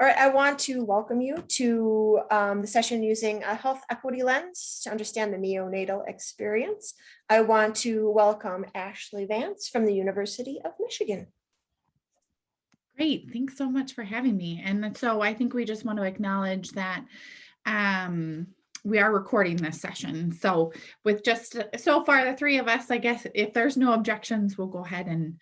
All right, I want to welcome you to the session using a health equity lens to understand the neonatal experience. I want to welcome Ashlee Vance from the University of Michigan. Great. Thanks so much for having me. And so I think we just want to acknowledge that um, we are recording this session. So with just so far the three of us, I guess if there's no objections, we'll go ahead and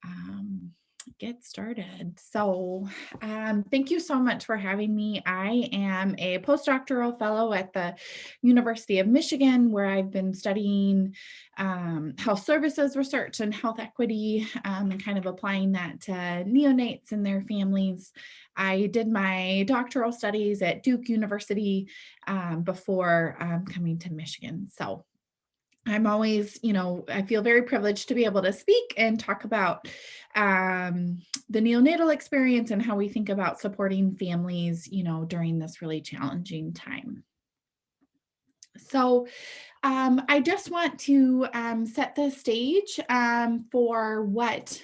um, get started. So thank you so much for having me. I am a postdoctoral fellow at the University of Michigan, where I've been studying health services research and health equity, and kind of applying that to neonates and their families. I did my doctoral studies at Duke University before coming to Michigan. So I'm always, I feel very privileged to be able to speak and talk about the neonatal experience and how we think about supporting families, during this really challenging time. So I just want to set the stage for what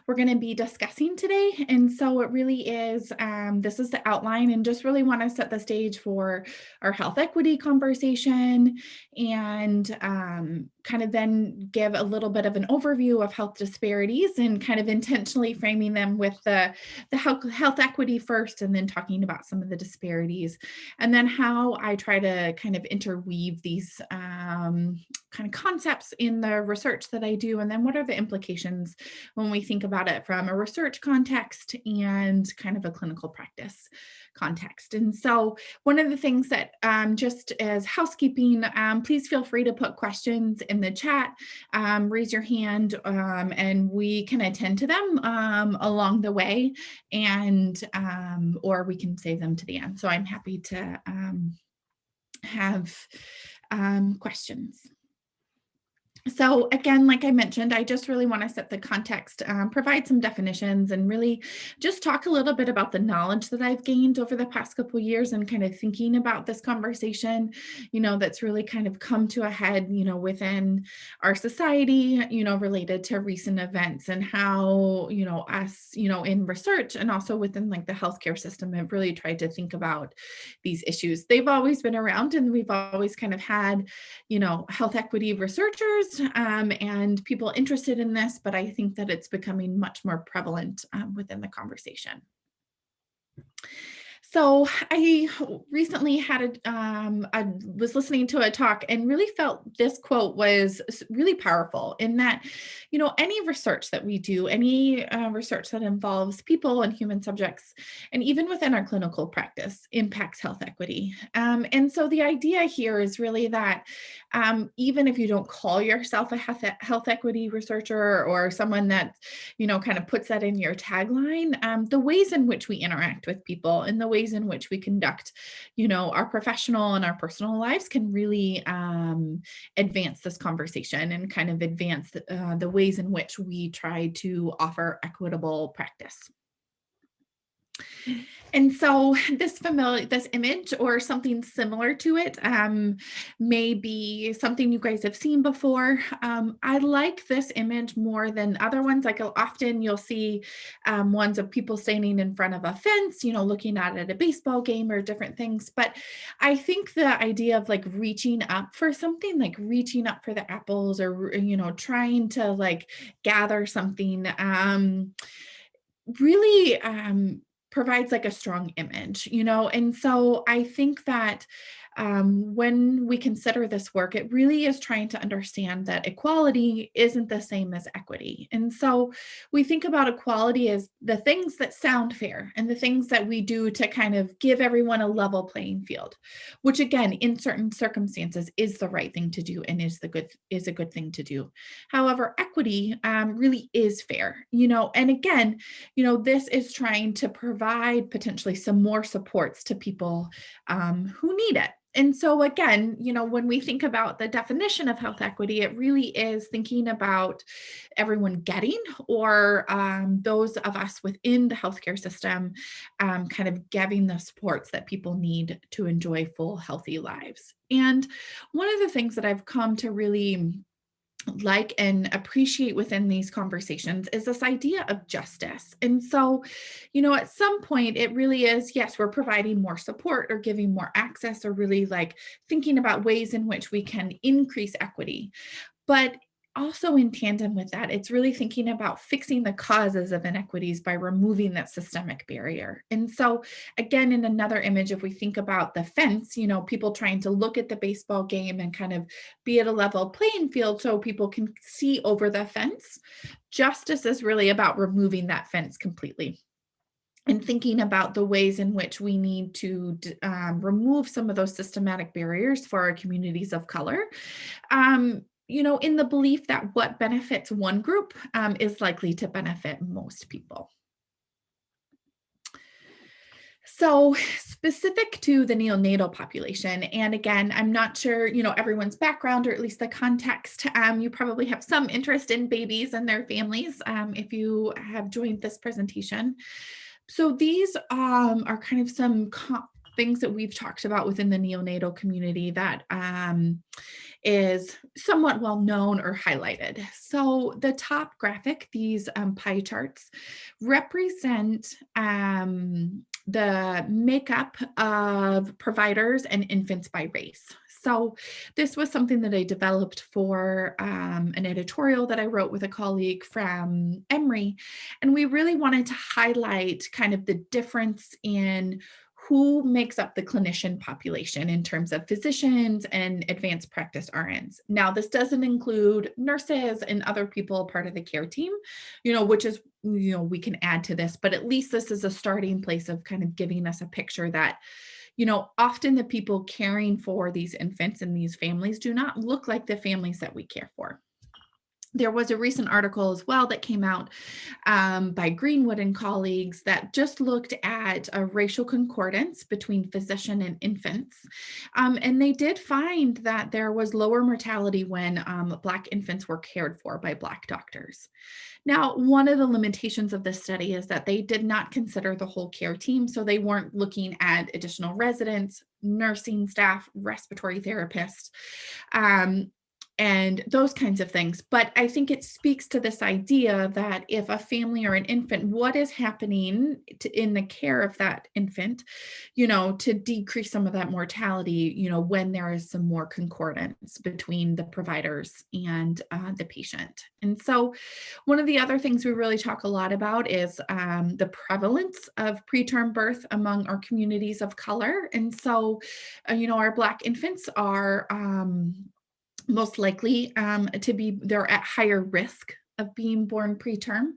we're going to be discussing today. And so it really is, this is the outline, and just really want to set the stage for our health equity conversation, and kind of then give a little bit of an overview of health disparities, and kind of intentionally framing them with the health equity first, and then talking about some of the disparities, and then how I try to kind of interweave these kind of concepts in the research that I do, and then what are the implications when we think about it from a research context and kind of a clinical practice context. And so one of the things that just as housekeeping, please feel free to put questions in the chat, raise your hand, and we can attend to them along the way, and or we can save them to the end. So I'm happy to have questions. So again, like I mentioned, I just really want to set the context, provide some definitions, and really just talk a little bit about the knowledge that I've gained over the past couple of years, and kind of thinking about this conversation, that's really kind of come to a head, within our society, related to recent events, and how, us, in research and also within like the healthcare system have really tried to think about these issues. They've always been around, and we've always kind of had, health equity researchers and people interested in this, but I think that it's becoming much more prevalent within the conversation. So I recently had I was listening to a talk and really felt this quote was really powerful, in that, any research that we do, any research that involves people and human subjects, and even within our clinical practice, impacts health equity. And so the idea here is really that even if you don't call yourself a health equity researcher, or someone that, kind of puts that in your tagline, the ways in which we interact with people and the ways in which we conduct, our professional and our personal lives can really advance this conversation, and kind of advance the ways in which we try to offer equitable practice. And so this image or something similar to it may be something you guys have seen before. I like this image more than other ones. Like often you'll see ones of people standing in front of a fence, looking out at a baseball game or different things. But I think the idea of like reaching up for something, like reaching up for the apples, or, trying to like gather something, really provides like a strong image, and so I think that when we consider this work, it really is trying to understand that equality isn't the same as equity. And so we think about equality as the things that sound fair, and the things that we do to kind of give everyone a level playing field, which again, in certain circumstances is the right thing to do, and is a good thing to do. However, equity really is fair, and again, this is trying to provide potentially some more supports to people who need it. And so again, when we think about the definition of health equity, it really is thinking about everyone getting, or those of us within the healthcare system, kind of giving the supports that people need to enjoy full, healthy lives. And one of the things that I've come to really like and appreciate within these conversations is this idea of justice. And so, at some point, it really is, yes, we're providing more support or giving more access or really like thinking about ways in which we can increase equity. But also in tandem with that, it's really thinking about fixing the causes of inequities by removing that systemic barrier. And so, again, in another image, if we think about the fence, people trying to look at the baseball game and kind of be at a level playing field so people can see over the fence, justice is really about removing that fence completely and thinking about the ways in which we need to remove some of those systematic barriers for our communities of color, in the belief that what benefits one group is likely to benefit most people. So, specific to the neonatal population, and again, I'm not sure, everyone's background or at least the context. You probably have some interest in babies and their families if you have joined this presentation. So these are kind of some things that we've talked about within the neonatal community that is somewhat well known or highlighted. So the top graphic, these pie charts, represent the makeup of providers and infants by race. So this was something that I developed for an editorial that I wrote with a colleague from Emory. And we really wanted to highlight kind of the difference in who makes up the clinician population in terms of physicians and advanced practice RNs. Now, this doesn't include nurses and other people part of the care team, which is, we can add to this, but at least this is a starting place of kind of giving us a picture that, often the people caring for these infants and these families do not look like the families that we care for. There was a recent article as well that came out by Greenwood and colleagues that just looked at a racial concordance between physician and infants. And they did find that there was lower mortality when Black infants were cared for by Black doctors. Now, one of the limitations of this study is that they did not consider the whole care team. So they weren't looking at additional residents, nursing staff, respiratory therapists. And those kinds of things. But I think it speaks to this idea that if a family or an infant, what is happening in the care of that infant, to decrease some of that mortality, when there is some more concordance between the providers and the patient. And so one of the other things we really talk a lot about is the prevalence of preterm birth among our communities of color. And so, our Black infants are most likely they're at higher risk of being born preterm.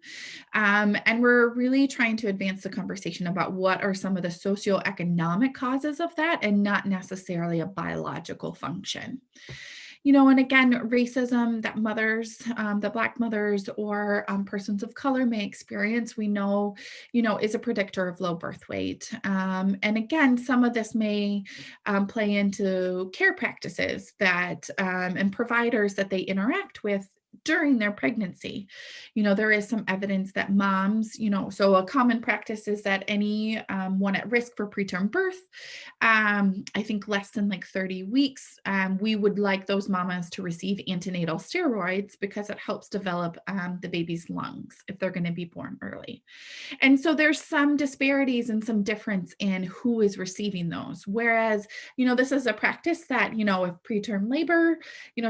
And we're really trying to advance the conversation about what are some of the socioeconomic causes of that and not necessarily a biological function. And again, racism that mothers, that Black mothers or persons of color may experience, we know, is a predictor of low birth weight. And again, some of this may play into care practices that and providers that they interact with during their pregnancy. There is some evidence that moms, so a common practice is that any one at risk for preterm birth, I think less than like 30 weeks, we would like those mamas to receive antenatal steroids because it helps develop the baby's lungs if they're going to be born early. And so there's some disparities and some difference in who is receiving those. Whereas, this is a practice that, if preterm labor,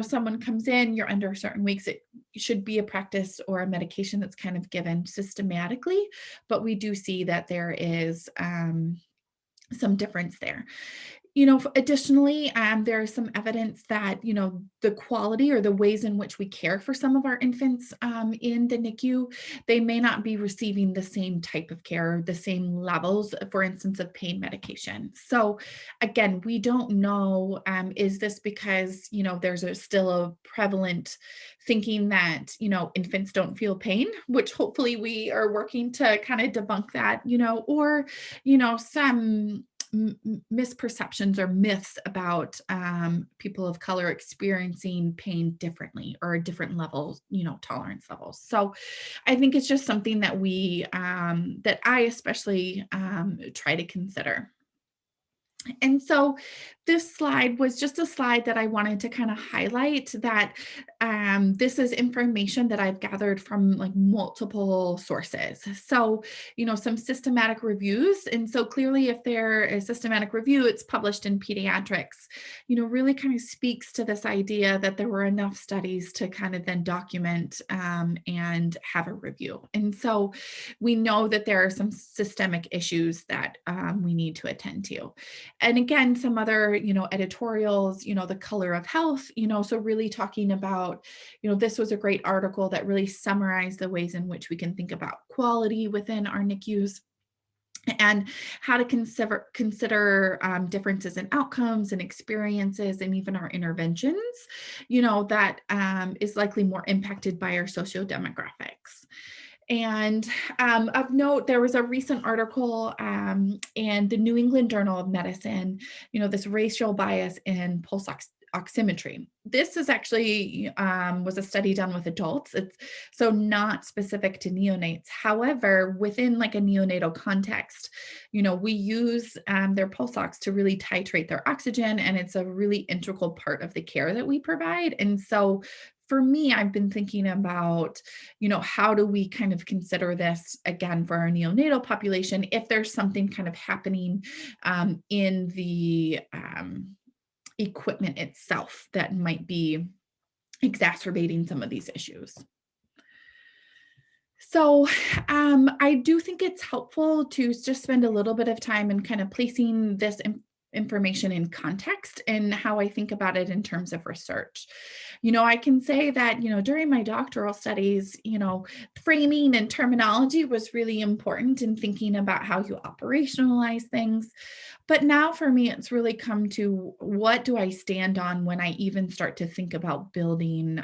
someone comes in, you're under certain weeks, it should be a practice or a medication that's kind of given systematically. But we do see that there is some difference there. Additionally, there is some evidence that, the quality or the ways in which we care for some of our infants in the NICU, they may not be receiving the same type of care, the same levels, for instance, of pain medication. So again, we don't know, is this because, there's still a prevalent thinking that, infants don't feel pain, which hopefully we are working to kind of debunk that, or, some misperceptions or myths about people of color experiencing pain differently or different levels, tolerance levels. So I think it's just something that that I especially try to consider. And so this slide was just a slide that I wanted to kind of highlight that this is information that I've gathered from like multiple sources. So, some systematic reviews. And so clearly, if there is systematic review, it's published in pediatrics, really kind of speaks to this idea that there were enough studies to kind of then document and have a review. And so we know that there are some systemic issues that we need to attend to. And again, some other, editorials, the color of health, so really talking about, this was a great article that really summarized the ways in which we can think about quality within our NICUs and how to consider differences in outcomes and experiences and even our interventions, that is likely more impacted by our sociodemographics. And of note, there was a recent article in the New England Journal of Medicine, this racial bias in pulse oximetry. This is actually was a study done with adults. It's so not specific to neonates. However, within like a neonatal context, we use their pulse ox to really titrate their oxygen, and it's a really integral part of the care that we provide. And so for me, I've been thinking about, how do we kind of consider this again for our neonatal population if there's something kind of happening in the equipment itself that might be exacerbating some of these issues. So I do think it's helpful to just spend a little bit of time in kind of placing this information in context and how I think about it in terms of research. I can say that, during my doctoral studies, framing and terminology was really important in thinking about how you operationalize things. But now for me, it's really come to what do I stand on when I even start to think about building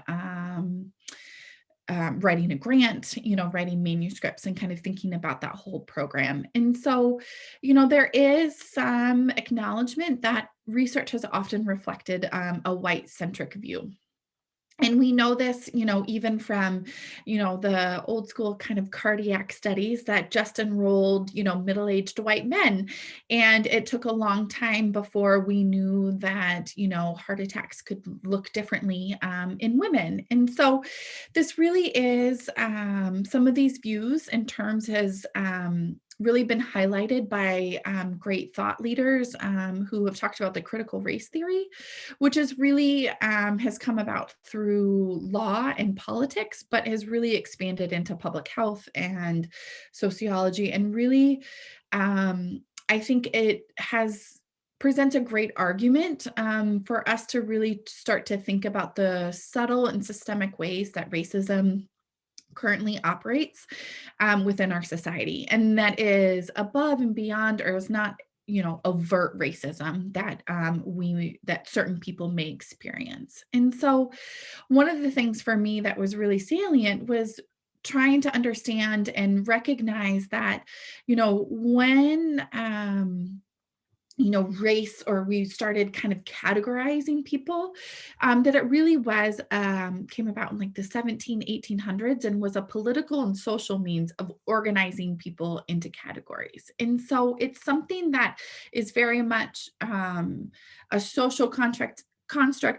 writing a grant, writing manuscripts and kind of thinking about that whole program. And so, there is some acknowledgement that research has often reflected a white-centric view. And we know this, even from, the old school kind of cardiac studies that just enrolled, middle-aged white men. And it took a long time before we knew that, heart attacks could look differently in women. And so this really is some of these views in terms has really been highlighted by great thought leaders who have talked about the critical race theory, which is really has come about through law and politics, but has really expanded into public health and sociology. And really, I think it presents a great argument for us to really start to think about the subtle and systemic ways that racism currently operates within our society, and that is above and beyond, or is not, overt racism that that certain people may experience. And so, one of the things for me that was really salient was trying to understand and recognize that, when race, or we started kind of categorizing people, that it really was, came about in like the 1800s and was a political and social means of organizing people into categories. And so it's something that is very much a social construct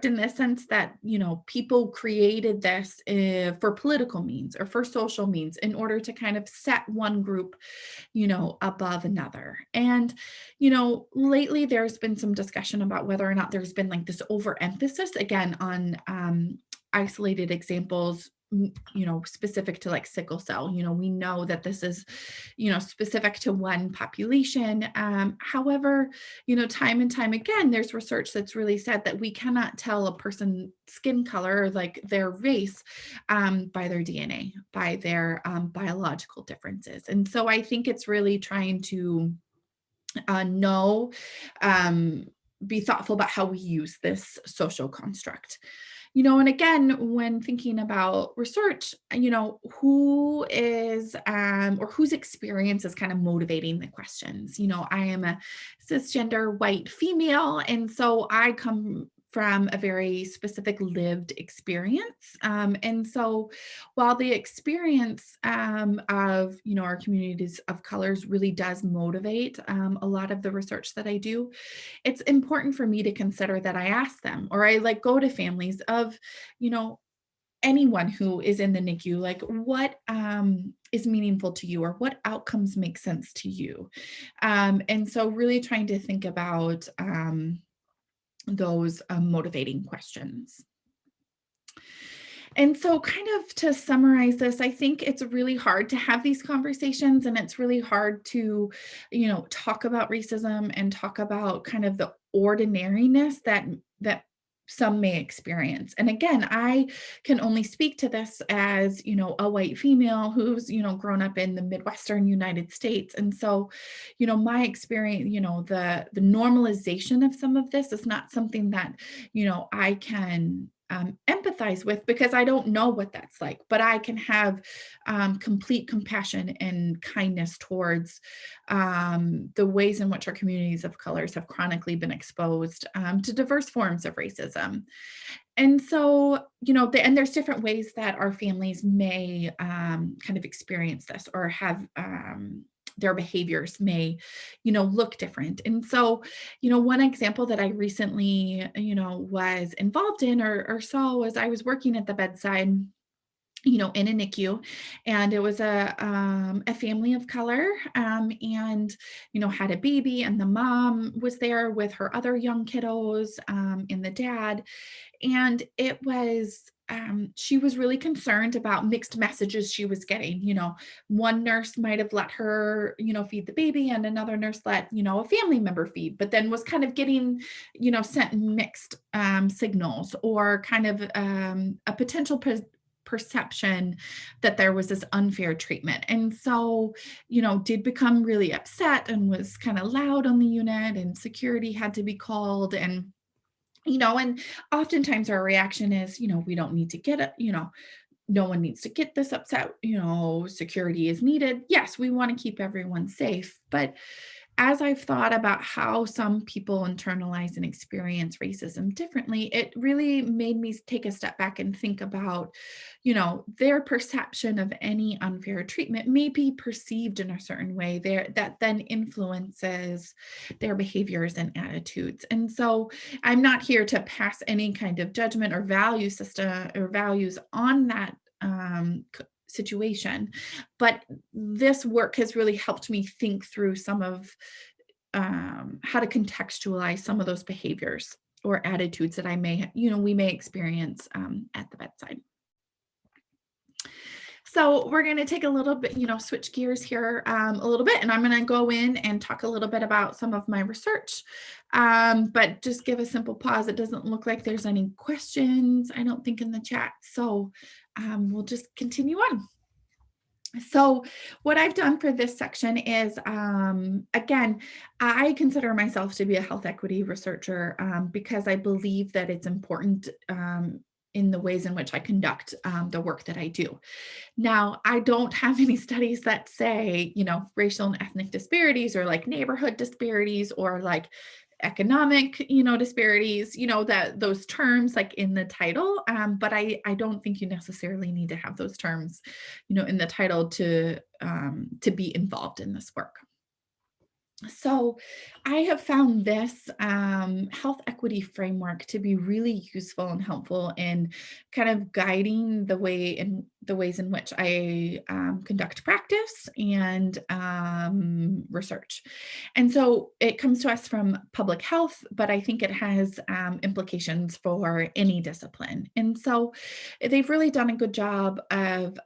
in the sense that people created this for political means or for social means in order to kind of set one group above another. And lately there's been some discussion about whether or not there's been like this overemphasis again on isolated examples, specific to like sickle cell. We know that this is, specific to one population. However, time and time again, there's research that's really said that we cannot tell a person's skin color, like their race, by their DNA, by their biological differences. And so I think it's really trying to be thoughtful about how we use this social construct. And again, when thinking about research, who is or whose experience is kind of motivating the questions. I am a cisgender white female, and so I come from a very specific lived experience. And so while the experience of, our communities of colors really does motivate a lot of the research that I do, it's important for me to consider that I ask them, or I like go to families of, you know, anyone who is in the NICU, like what is meaningful to you or what outcomes make sense to you. And so really trying to think about those motivating questions. And so, kind of to summarize this, I think it's really hard to have these conversations, and it's really hard to, talk about racism and talk about kind of the ordinariness that some may experience. And again, I can only speak to this as, a white female who's, grown up in the Midwestern United States. And so, my experience, the normalization of some of this is not something that, I can empathize with, because I don't know what that's like, but I can have complete compassion and kindness towards the ways in which our communities of colors have chronically been exposed to diverse forms of racism. And so, and there's different ways that our families may kind of experience this or have their behaviors may, look different. And so, one example that I recently, was involved in or saw was I was working at the bedside, in a NICU, and it was a family of color, and had a baby, and the mom was there with her other young kiddos, and the dad, and it was. She was really concerned about mixed messages she was getting. One nurse might have let her, feed the baby, and another nurse let, a family member feed, but then was kind of getting, sent mixed signals, or kind of a potential perception that there was this unfair treatment. And so, did become really upset and was kind of loud on the unit, and security had to be called. And oftentimes our reaction is, we don't need to get it, no one needs to get this upset, security is needed. Yes, we want to keep everyone safe. But as I've thought about how some people internalize and experience racism differently, it really made me take a step back and think about, their perception of any unfair treatment may be perceived in a certain way there that then influences their behaviors and attitudes. And so I'm not here to pass any kind of judgment or value system or values on that situation. But this work has really helped me think through some of how to contextualize some of those behaviors or attitudes that we may experience at the bedside. So we're going to take a little bit, switch gears here a little bit, and I'm going to go in and talk a little bit about some of my research, but just give a simple pause. It doesn't look like there's any questions, I don't think, in the chat. So we'll just continue on. So what I've done for this section is, again, I consider myself to be a health equity researcher because I believe that it's important in the ways in which I conduct the work that I do. Now, I don't have any studies that say, racial and ethnic disparities, or like neighborhood disparities, or like economic, disparities, that those terms like in the title. But I don't think you necessarily need to have those terms, in the title to be involved in this work. So I have found this health equity framework to be really useful and helpful in kind of guiding the ways in which I conduct practice and research. And so it comes to us from public health, but I think it has implications for any discipline. And so they've really done a good job of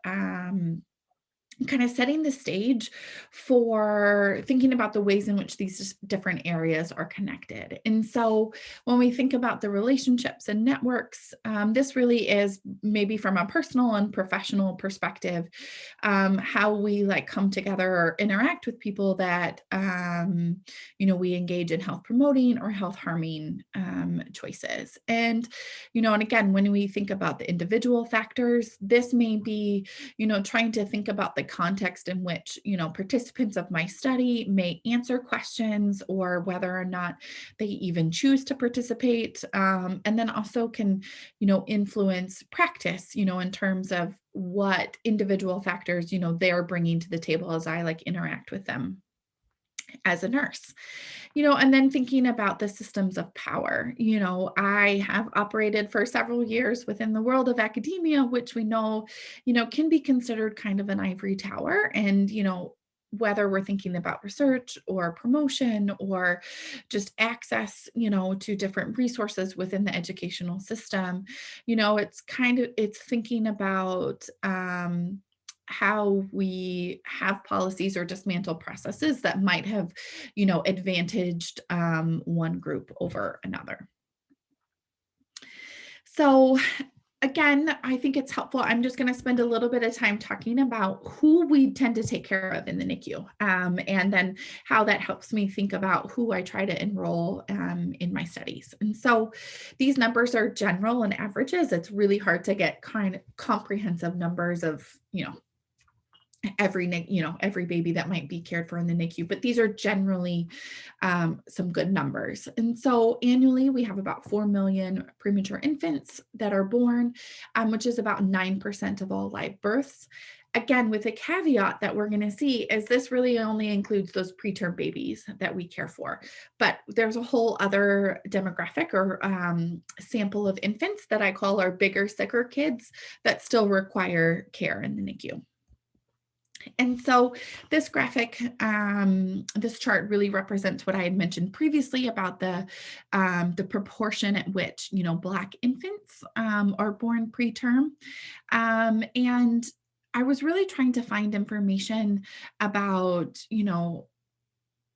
kind of setting the stage for thinking about the ways in which these different areas are connected. And so when we think about the relationships and networks, this really is maybe from a personal and professional perspective, how we like come together or interact with people that, we engage in health promoting or health harming choices. And again, when we think about the individual factors, this may be, trying to think about the context in which, participants of my study may answer questions or whether or not they even choose to participate. And then also can, influence practice, in terms of what individual factors, they're bringing to the table as I like interact with them as a nurse. And then thinking about the systems of power. I have operated for several years within the world of academia, which we know, can be considered kind of an ivory tower. And, whether we're thinking about research or promotion or just access, to different resources within the educational system, it's thinking about, how we have policies or dismantle processes that might have, advantaged one group over another. So again, I think it's helpful. I'm just going to spend a little bit of time talking about who we tend to take care of in the NICU, and then how that helps me think about who I try to enroll in my studies. And so these numbers are general and averages. It's really hard to get kind of comprehensive numbers of, every baby that might be cared for in the NICU, but these are generally some good numbers. And so annually we have about 4 million premature infants that are born, which is about 9% of all live births. Again, with a caveat that we're going to see is this really only includes those preterm babies that we care for, but there's a whole other demographic or sample of infants that I call our bigger, sicker kids that still require care in the NICU. And so this graphic, this chart really represents what I had mentioned previously about the proportion at which, Black infants are born preterm. And I was really trying to find information about,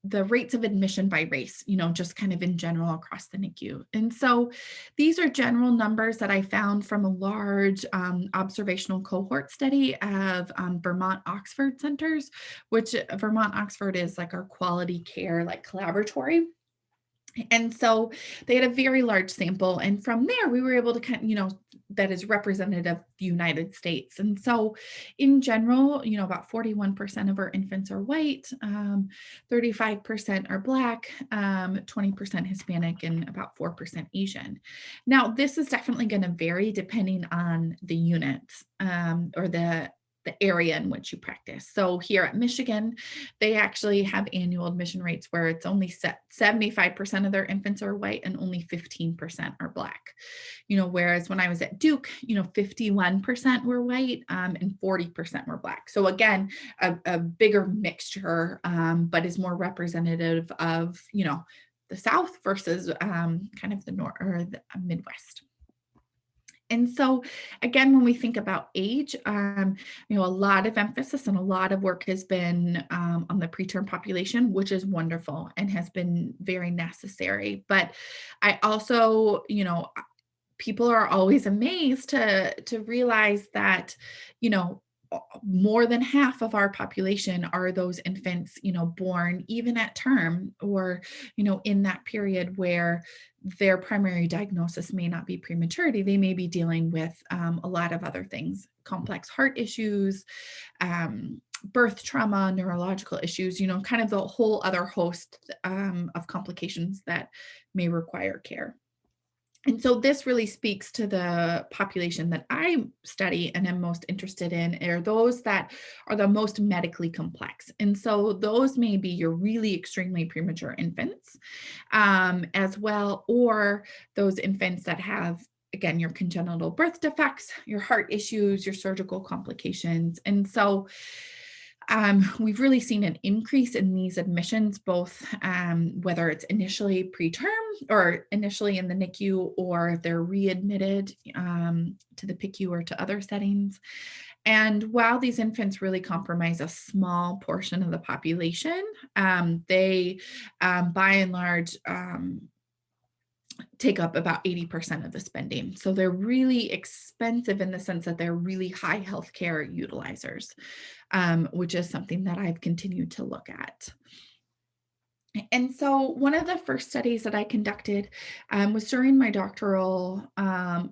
the rates of admission by race, just kind of in general across the NICU. And so these are general numbers that I found from a large observational cohort study of Vermont Oxford centers, which Vermont Oxford is like our quality care, like collaboratory. And so they had a very large sample. And from there, we were able to kind of, that is representative of the United States. And so in general, about 41% of our infants are white, 35% are Black, 20% Hispanic, and about 4% Asian. Now, this is definitely going to vary depending on the units or the area in which you practice. So here at Michigan, they actually have annual admission rates where it's only 75% of their infants are white and only 15% are Black. Whereas when I was at Duke, 51% were white and 40% were Black. So again, a bigger mixture, but is more representative of, the South versus kind of the North or the Midwest. And so again, when we think about age, a lot of emphasis and a lot of work has been on the preterm population, which is wonderful and has been very necessary. But I also, people are always amazed to realize that, more than half of our population are those infants, born even at term or, in that period where their primary diagnosis may not be prematurity. They may be dealing with a lot of other things, complex heart issues, birth trauma, neurological issues, kind of the whole other host of complications that may require care. And so this really speaks to the population that I study and am most interested in are those that are the most medically complex. And so those may be your really extremely premature infants as well, or those infants that have, again, your congenital birth defects, your heart issues, your surgical complications. And so we've really seen an increase in these admissions, both whether it's initially preterm or initially in the NICU, or if they're readmitted to the PICU or to other settings. And while these infants really comprise a small portion of the population, they, by and large, take up about 80% of the spending. So they're really expensive in the sense that they're really high healthcare utilizers, which is something that I've continued to look at. And so one of the first studies that I conducted was during my doctoral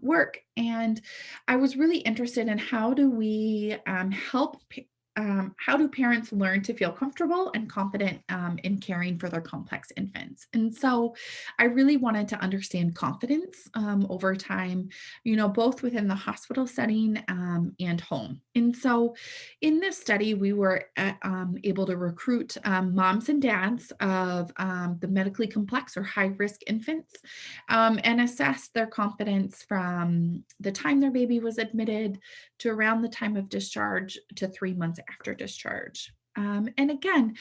work. And I was really interested in how do we help how do parents learn to feel comfortable and confident in caring for their complex infants? And so I really wanted to understand confidence over time, both within the hospital setting and home. And so in this study, we were able to recruit moms and dads of the medically complex or high risk infants and assess their confidence from the time their baby was admitted to around the time of discharge to 3 months after discharge. And again,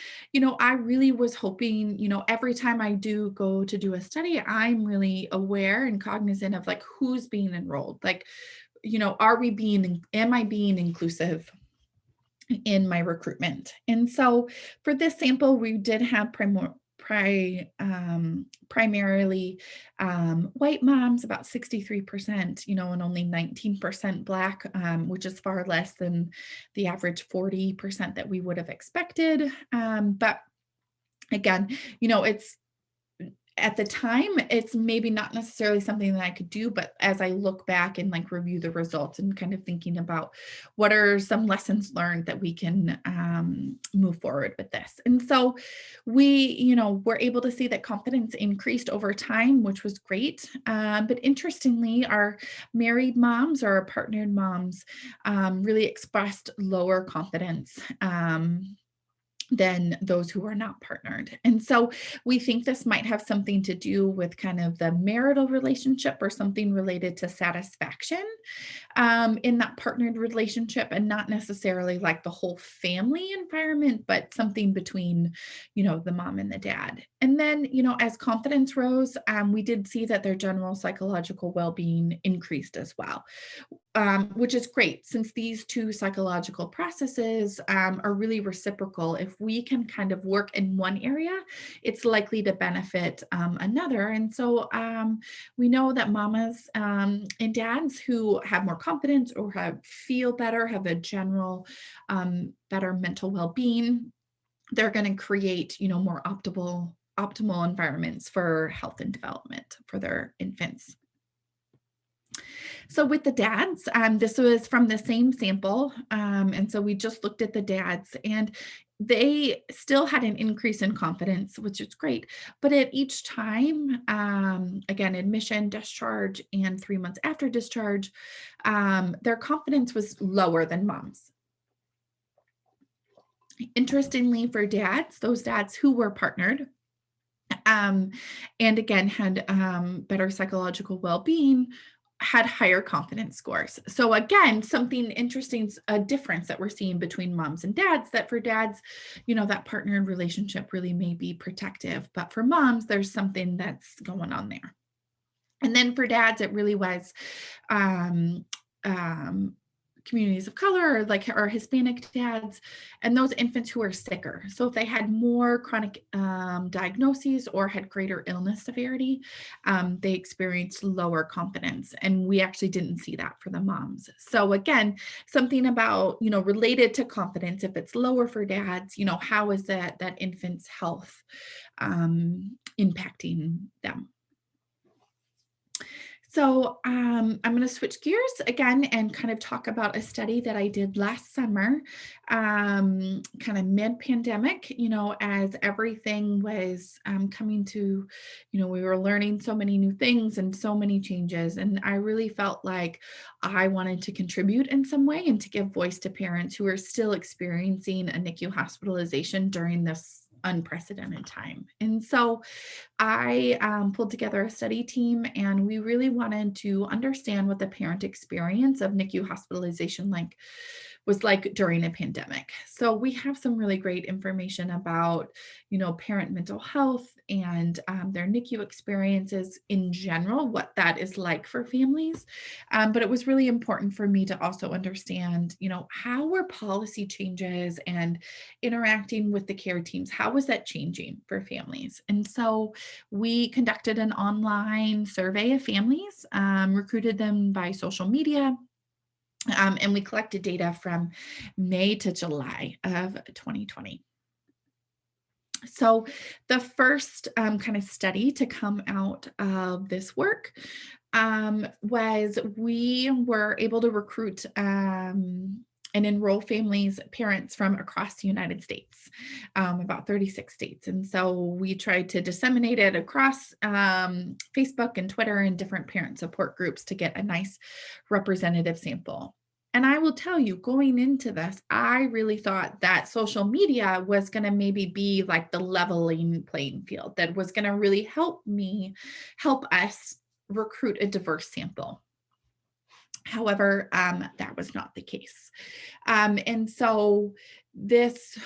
I really was hoping, every time I do go to do a study, I'm really aware and cognizant of like who's being enrolled. Like, am I being inclusive in my recruitment? And so for this sample, we did have primarily white moms, about 63%, and only 19% Black, which is far less than the average 40% that we would have expected. But again, it's at the time, it's maybe not necessarily something that I could do, but as I look back and like review the results and kind of thinking about what are some lessons learned that we can move forward with this. And so we, were able to see that confidence increased over time, which was great. But interestingly, our married moms or our partnered moms really expressed lower confidence. Than those who are not partnered. And so we think this might have something to do with kind of the marital relationship or something related to satisfaction in that partnered relationship, and not necessarily like the whole family environment, but something between, the mom and the dad. And then, as confidence rose, we did see that their general psychological well-being increased as well. Which is great since these two psychological processes are really reciprocal. If we can kind of work in one area, it's likely to benefit another. And so we know that mamas and dads who have more confidence or feel better, have a general better mental well-being, they're going to create, more optimal environments for health and development for their infants. So with the dads, this was from the same sample. And so we just looked at the dads, and they still had an increase in confidence, which is great. But at each time, again, admission, discharge, and 3 months after discharge, their confidence was lower than moms. Interestingly, for dads, those dads who were partnered, and again had better psychological well-being, had higher confidence scores. So again, something interesting, a difference that we're seeing between moms and dads, that for dads, that partnered relationship really may be protective, but for moms, there's something that's going on there. And then for dads, it really was communities of color, or Hispanic dads, and those infants who are sicker. So if they had more chronic diagnoses or had greater illness severity, they experienced lower confidence. And we actually didn't see that for the moms. So again, something about, related to confidence, if it's lower for dads, how is that infant's health impacting them? So I'm going to switch gears again and kind of talk about a study that I did last summer, kind of mid-pandemic, as everything was coming to, we were learning so many new things and so many changes. And I really felt like I wanted to contribute in some way and to give voice to parents who are still experiencing a NICU hospitalization during this unprecedented time. And so I pulled together a study team, and we really wanted to understand what the parent experience of NICU hospitalization was like during a pandemic. So we have some really great information about, parent mental health and their NICU experiences in general, what that is like for families. But it was really important for me to also understand, how were policy changes and interacting with the care teams, how was that changing for families? And so we conducted an online survey of families, recruited them by social media, and we collected data from May to July of 2020. So the first kind of study to come out of this work was we were able to recruit and enroll parents from across the United States, about 36 states. And so we tried to disseminate it across Facebook and Twitter and different parent support groups to get a nice representative sample. And I will tell you, going into this, I really thought that social media was going to maybe be like the leveling playing field that was going to really help us recruit a diverse sample. However, that was not the case. And so this,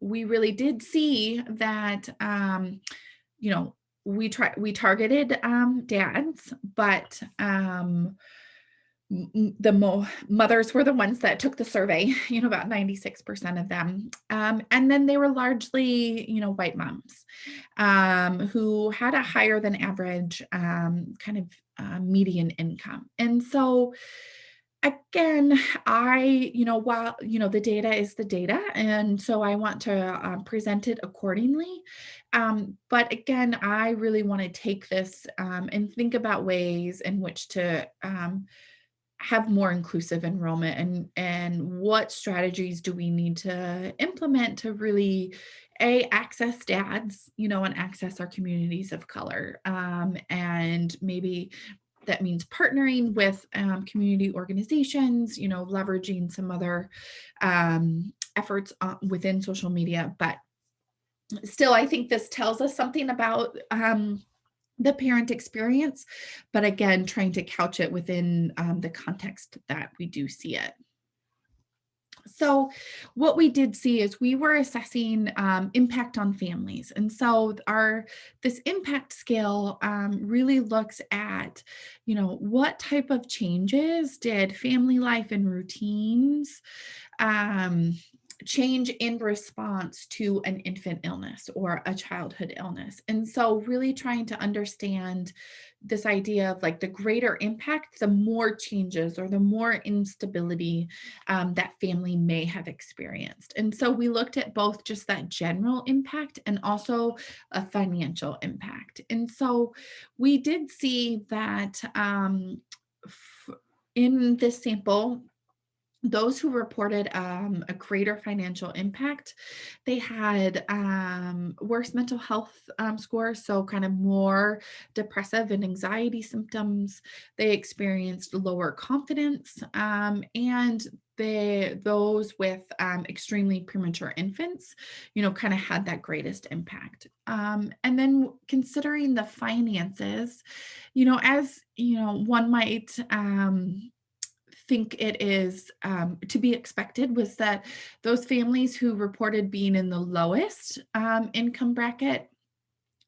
we really did see that, we targeted dads, but mothers were the ones that took the survey, about 96% of them. And then they were largely, white moms who had a higher than average kind of median income. And so again, while, the data is the data, and so I want to present it accordingly. But again, I really want to take this and think about ways in which to have more inclusive enrollment, and what strategies do we need to implement to really access dads, and access our communities of color. And maybe that means partnering with community organizations, leveraging some other efforts within social media. But still, I think this tells us something about the parent experience, but again, trying to couch it within the context that we do see it. So what we did see is we were assessing impact on families. And so this impact scale really looks at, what type of changes did family life and routines change in response to an infant illness or a childhood illness. And so really trying to understand this idea of like the greater impact, the more changes or the more instability that family may have experienced. And so we looked at both just that general impact and also a financial impact. And so we did see that in this sample, those who reported a greater financial impact, they had worse mental health scores, so kind of more depressive and anxiety symptoms. They experienced lower confidence, and those with extremely premature infants, kind of had that greatest impact. And then considering the finances, as one might think it is to be expected, was that those families who reported being in the lowest income bracket,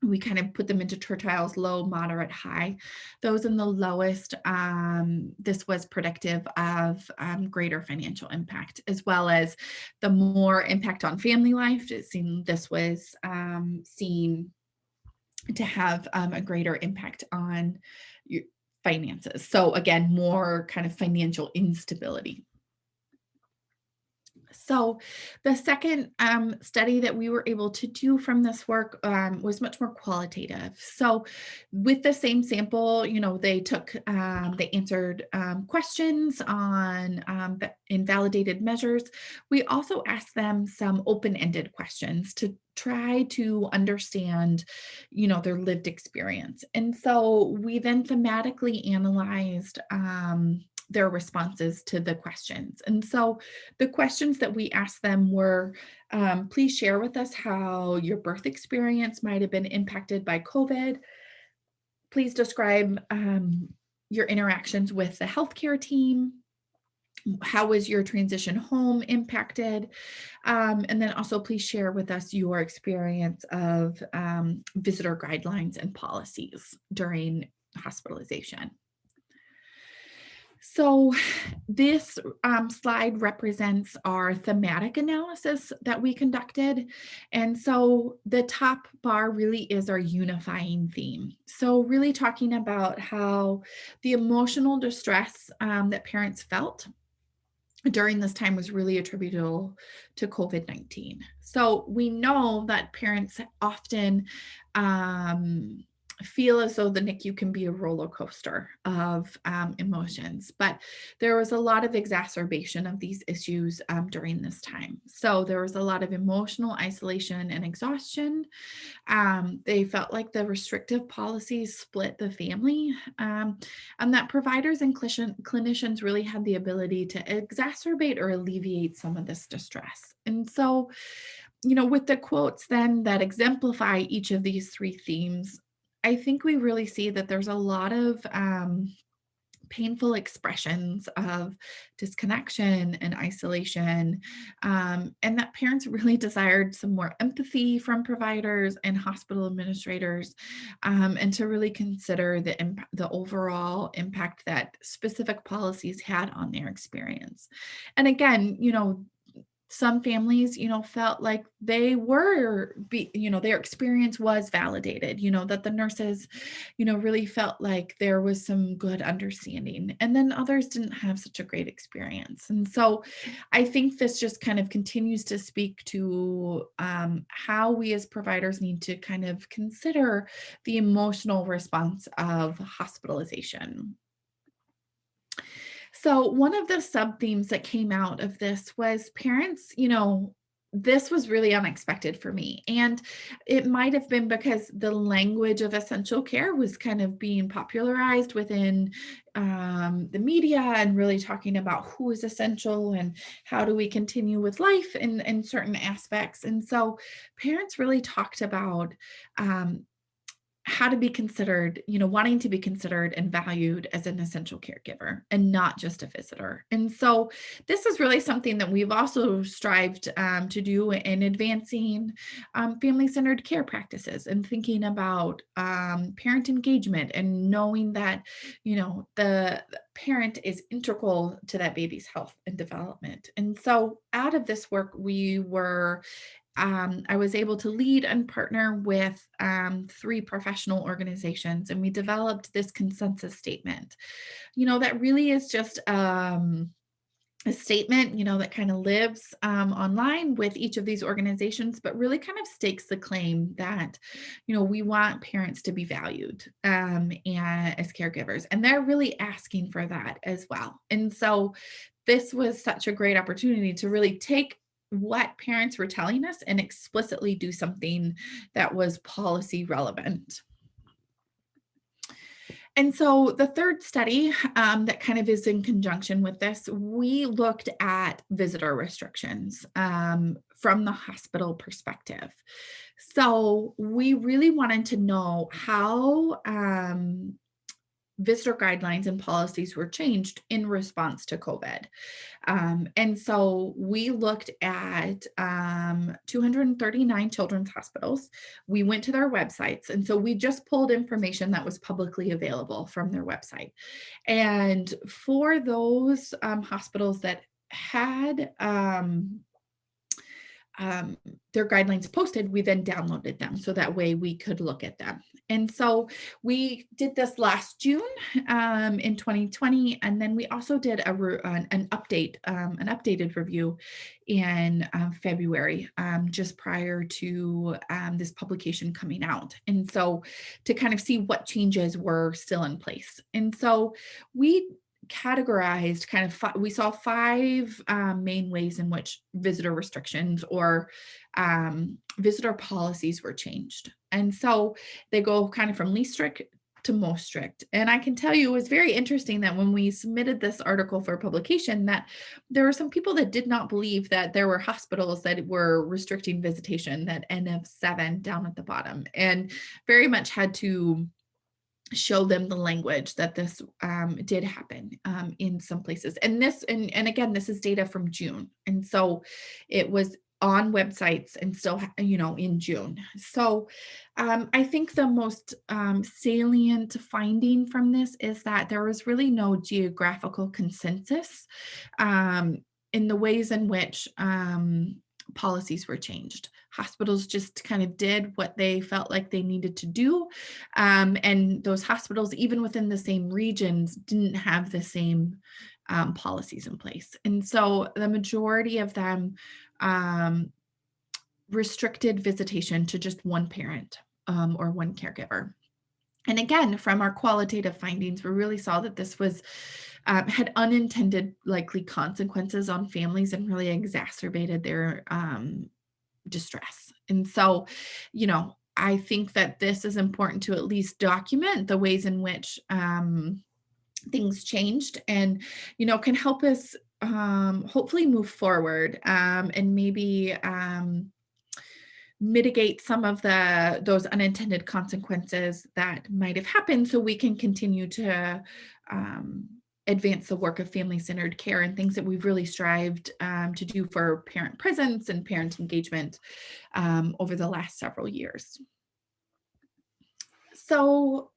we kind of put them into tertiles: low, moderate, high. Those in the lowest, this was predictive of greater financial impact, as well as the more impact on family life. This was seen to have a greater impact on your finances. So again, more kind of financial instability. So the second study that we were able to do from this work was much more qualitative. So with the same sample, they answered questions on invalidated measures. We also asked them some open-ended questions to try to understand, their lived experience. And so we then thematically analyzed their responses to the questions. And so the questions that we asked them were, please share with us how your birth experience might have been impacted by COVID. Please describe your interactions with the healthcare team. How was your transition home impacted? And then also please share with us your experience of visitor guidelines and policies during hospitalization. So this slide represents our thematic analysis that we conducted. And so the top bar really is our unifying theme. So really talking about how the emotional distress that parents felt during this time was really attributable to COVID-19. So we know that parents often feel as though the NICU can be a roller coaster of emotions, but there was a lot of exacerbation of these issues during this time. So there was a lot of emotional isolation and exhaustion. They felt like the restrictive policies split the family, and that providers and clinicians really had the ability to exacerbate or alleviate some of this distress. And so, with the quotes then that exemplify each of these three themes, I think we really see that there's a lot of painful expressions of disconnection and isolation, and that parents really desired some more empathy from providers and hospital administrators, and to really consider the overall impact that specific policies had on their experience. And again, some families, felt like their experience was validated, that the nurses, really felt like there was some good understanding. And then others didn't have such a great experience. And so I think this just kind of continues to speak to how we as providers need to kind of consider the emotional response of hospitalization. So one of the sub themes that came out of this was parents, this was really unexpected for me. And it might have been because the language of essential care was kind of being popularized within the media and really talking about who is essential and how do we continue with life in certain aspects. And so parents really talked about um, how to be considered, wanting to be considered and valued as an essential caregiver and not just a visitor. And so this is really something that we've also strived to do in advancing family-centered care practices and thinking about parent engagement and knowing that, the parent is integral to that baby's health and development. And so out of this work, I was able to lead and partner with three professional organizations, and we developed this consensus statement, that really is just a statement, that kind of lives online with each of these organizations, but really kind of stakes the claim that, we want parents to be valued and as caregivers, and they're really asking for that as well. And so this was such a great opportunity to really take what parents were telling us and explicitly do something that was policy relevant. And so the third study that kind of is in conjunction with this, we looked at visitor restrictions from the hospital perspective. So we really wanted to know how visitor guidelines and policies were changed in response to COVID. And so we looked at 239 children's hospitals. We went to their websites. And so we just pulled information that was publicly available from their website. And for those hospitals that had their guidelines posted, we then downloaded them so that way we could look at them. And so we did this last June in 2020, and then we also did an updated review in February, just prior to this publication coming out. And so to kind of see what changes were still in place. And so we categorized we saw five main ways in which visitor restrictions or visitor policies were changed. And so they go kind of from least strict to most strict. And I can tell you it was very interesting that when we submitted this article for publication, that there were some people that did not believe that there were hospitals that were restricting visitation, that NF7 down at the bottom, and very much had to show them the language that this did happen in some places. And again, this is data from June. And so it was on websites and still, in June. So I think the most salient finding from this is that there was really no geographical consensus in the ways in which policies were changed. Hospitals just kind of did what they felt like they needed to do. And those hospitals, even within the same regions, didn't have the same policies in place. And so the majority of them restricted visitation to just one parent or one caregiver. And again, from our qualitative findings, we really saw that this was had unintended likely consequences on families and really exacerbated their distress. And so, I think that this is important to at least document the ways in which things changed and, can help us hopefully move forward and maybe mitigate some of those unintended consequences that might have happened so we can continue to um, advance the work of family-centered care and things that we've really strived to do for parent presence and parent engagement over the last several years. So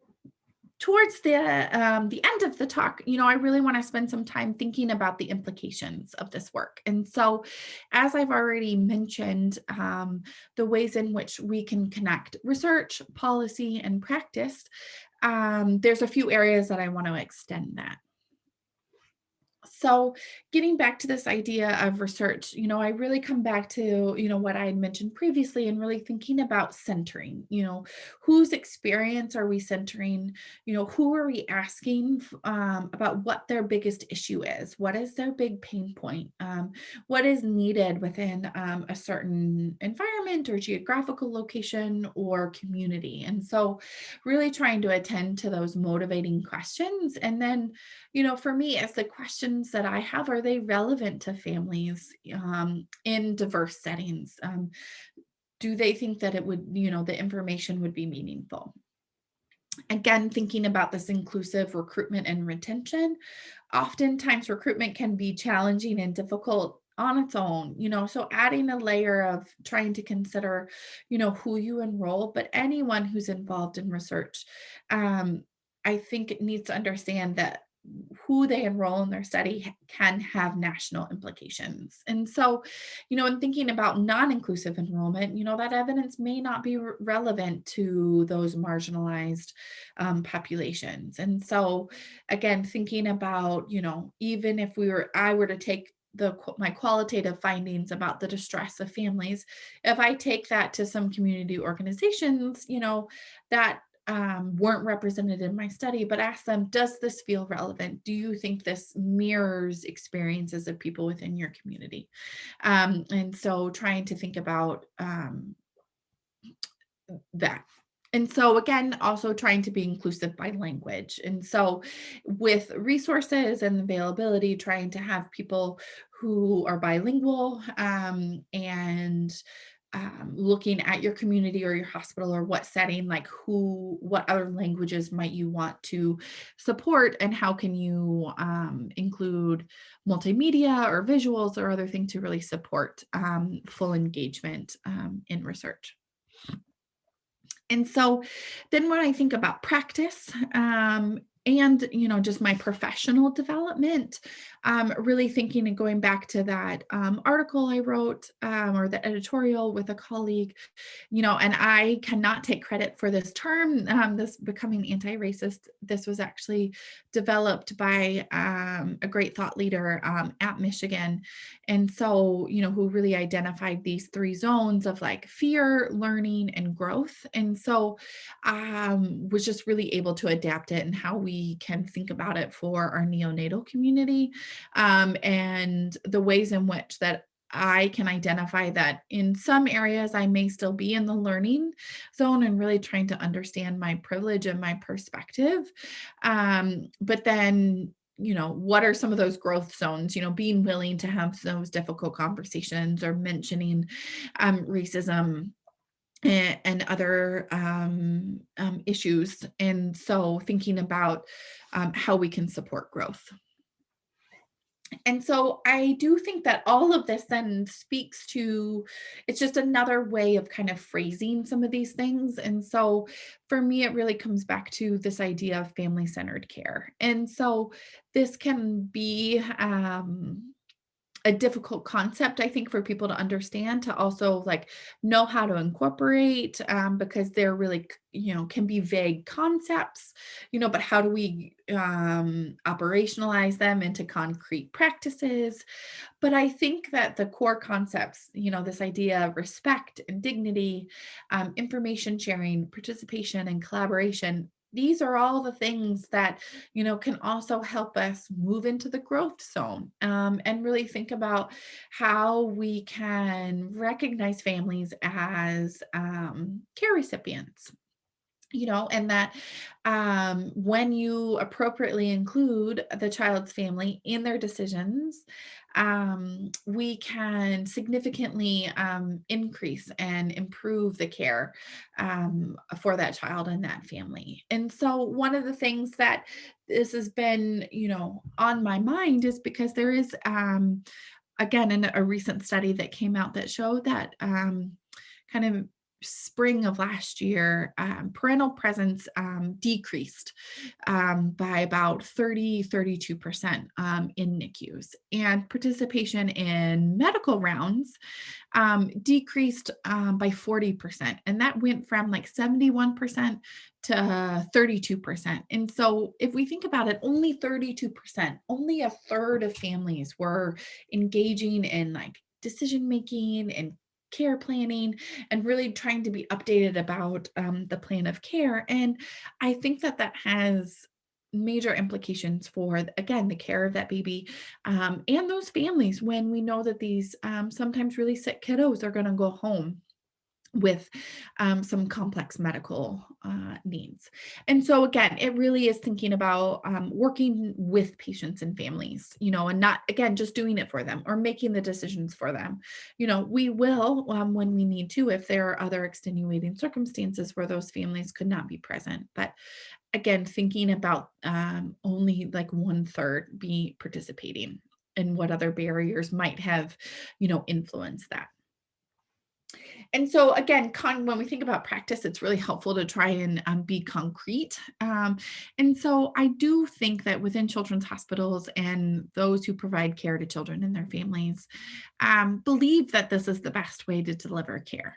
towards the end of the talk, I really want to spend some time thinking about the implications of this work. And so, as I've already mentioned, the ways in which we can connect research, policy, and practice, there's a few areas that I want to extend that. So getting back to this idea of research, I really come back to, what I had mentioned previously and really thinking about centering, whose experience are we centering? Who are we asking about what their biggest issue is? What is their big pain point? What is needed within a certain environment or geographical location or community? And so really trying to attend to those motivating questions. And then, for me, as the questions that I have, are they relevant to families in diverse settings? Do they think that it would, the information would be meaningful? Again, thinking about this inclusive recruitment and retention, oftentimes recruitment can be challenging and difficult on its own, so adding a layer of trying to consider, who you enroll, but anyone who's involved in research, I think it needs to understand that who they enroll in their study can have national implications. And so, in thinking about non-inclusive enrollment, that evidence may not be relevant to those marginalized populations. And so, again, thinking about, even if I were to take my qualitative findings about the distress of families, if I take that to some community organizations, that weren't represented in my study, but ask them, does this feel relevant? Do you think this mirrors experiences of people within your community? And so trying to think about that. And so again, also trying to be inclusive by language. And so with resources and availability, trying to have people who are bilingual and looking at your community or your hospital or what setting, like what other languages might you want to support and how can you include multimedia or visuals or other things to really support full engagement in research. And so then when I think about practice, and just my professional development, really thinking and going back to that article I wrote or the editorial with a colleague, and I cannot take credit for this term, this becoming anti-racist. This was actually developed by a great thought leader at Michigan. And so, who really identified these three zones of like fear, learning, and growth. And so was just really able to adapt it and how we can think about it for our neonatal community and the ways in which that I can identify that in some areas I may still be in the learning zone and really trying to understand my privilege and my perspective. But then, what are some of those growth zones, being willing to have those difficult conversations or mentioning racism and other issues. And so thinking about how we can support growth. And so I do think that all of this then speaks to, it's just another way of kind of phrasing some of these things. And so for me, it really comes back to this idea of family-centered care. And so this can be a difficult concept, I think, for people to understand, to also like know how to incorporate, because they're really, can be vague concepts, but how do we operationalize them into concrete practices? But I think that the core concepts, this idea of respect and dignity, information sharing, participation, and collaboration, these are all the things that, can also help us move into the growth zone, and really think about how we can recognize families as care recipients. And that when you appropriately include the child's family in their decisions, we can significantly increase and improve the care for that child and that family. And so, one of the things that this has been, on my mind is because there is, again, in a recent study that came out that showed that kind of spring of last year, parental presence decreased by about 32% in NICUs. And participation in medical rounds decreased by 40%. And that went from like 71% to 32%. And so if we think about it, only 32%, only a third of families were engaging in like decision making and care planning and really trying to be updated about the plan of care. And I think that that has major implications for, again, the care of that baby, and those families, when we know that these sometimes really sick kiddos are going to go home with some complex medical needs. And so, again, it really is thinking about working with patients and families, and not, again, just doing it for them or making the decisions for them. We will, when we need to, if there are other extenuating circumstances where those families could not be present. But again, thinking about only like one third be participating and what other barriers might have, influenced that. And so again, when we think about practice, it's really helpful to try and be concrete. And so I do think that within children's hospitals and those who provide care to children and their families believe that this is the best way to deliver care.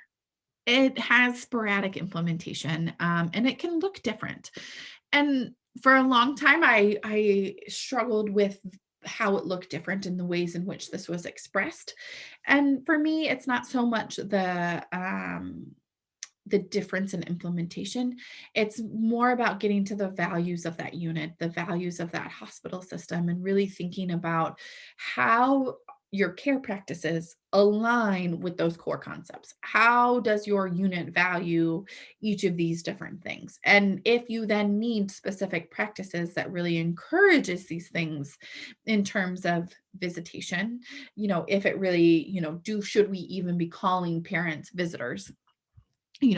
It has sporadic implementation, and it can look different. And for a long time, I struggled with how it looked different in the ways in which this was expressed. And for me, it's not so much the difference in implementation. It's more about getting to the values of that unit, the values of that hospital system, and really thinking about how your care practices align with those core concepts. How does your unit value each of these different things? And if you then need specific practices that really encourages these things in terms of visitation, if it really, should we even be calling parents visitors?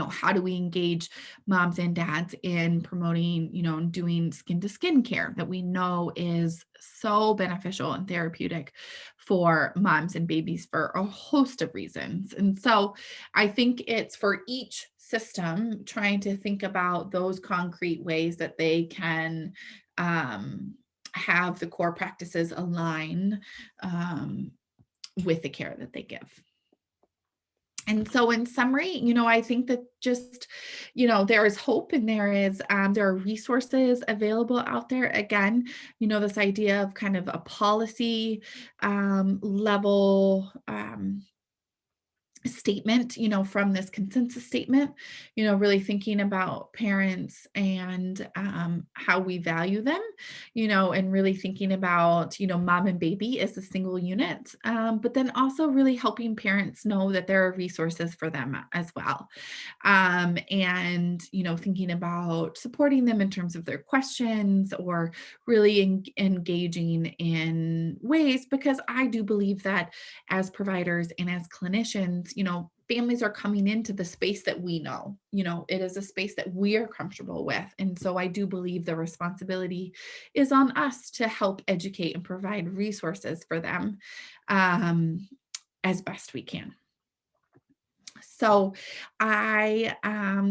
How do we engage moms and dads in promoting, and doing skin to skin care that we know is so beneficial and therapeutic for moms and babies for a host of reasons. And so I think it's for each system trying to think about those concrete ways that they can have the core practices align with the care that they give. And so in summary, I think that just, there is hope and there are resources available out there. Again, this idea of kind of a policy level statement, from this consensus statement, really thinking about parents and how we value them, and really thinking about, mom and baby as a single unit, but then also really helping parents know that there are resources for them as well. And, thinking about supporting them in terms of their questions or really engaging in ways, because I do believe that as providers and as clinicians, families are coming into the space that we know, it is a space that we are comfortable with. And so I do believe the responsibility is on us to help educate and provide resources for them as best we can. So I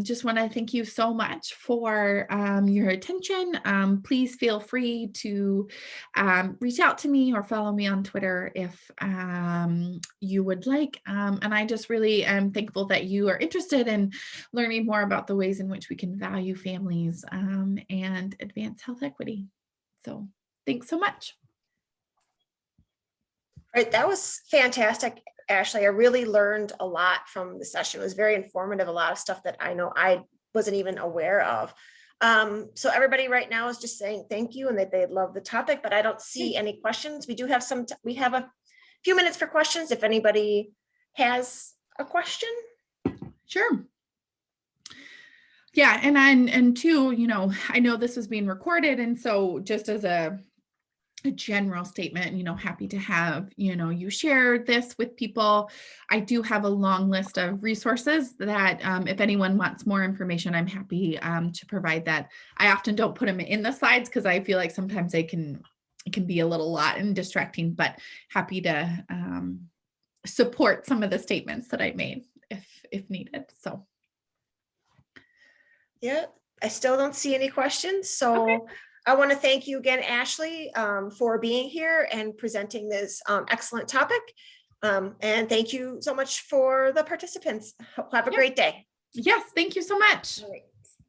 just want to thank you so much for your attention. Please feel free to reach out to me or follow me on Twitter if you would like. And I just really am thankful that you are interested in learning more about the ways in which we can value families and advance health equity. So thanks so much. Right, that was fantastic, Ashlee. I really learned a lot from the session. It was very informative, a lot of stuff that I know I wasn't even aware of. So everybody right now is just saying thank you and that they love the topic, but I don't see any questions. We do have we have a few minutes for questions if anybody has a question. Sure. Yeah, and two, I know this is being recorded, and so just as a general statement, happy to have, you share this with people. I do have a long list of resources that if anyone wants more information, I'm happy to provide that. I often don't put them in the slides because I feel like sometimes it can be a little lot and distracting, but happy to support some of the statements that I made if needed. So. Yeah, I still don't see any questions. So Okay. I want to thank you again, Ashlee, for being here and presenting this excellent topic. And thank you so much for the participants. Have a great day. Yes, thank you so much. All right.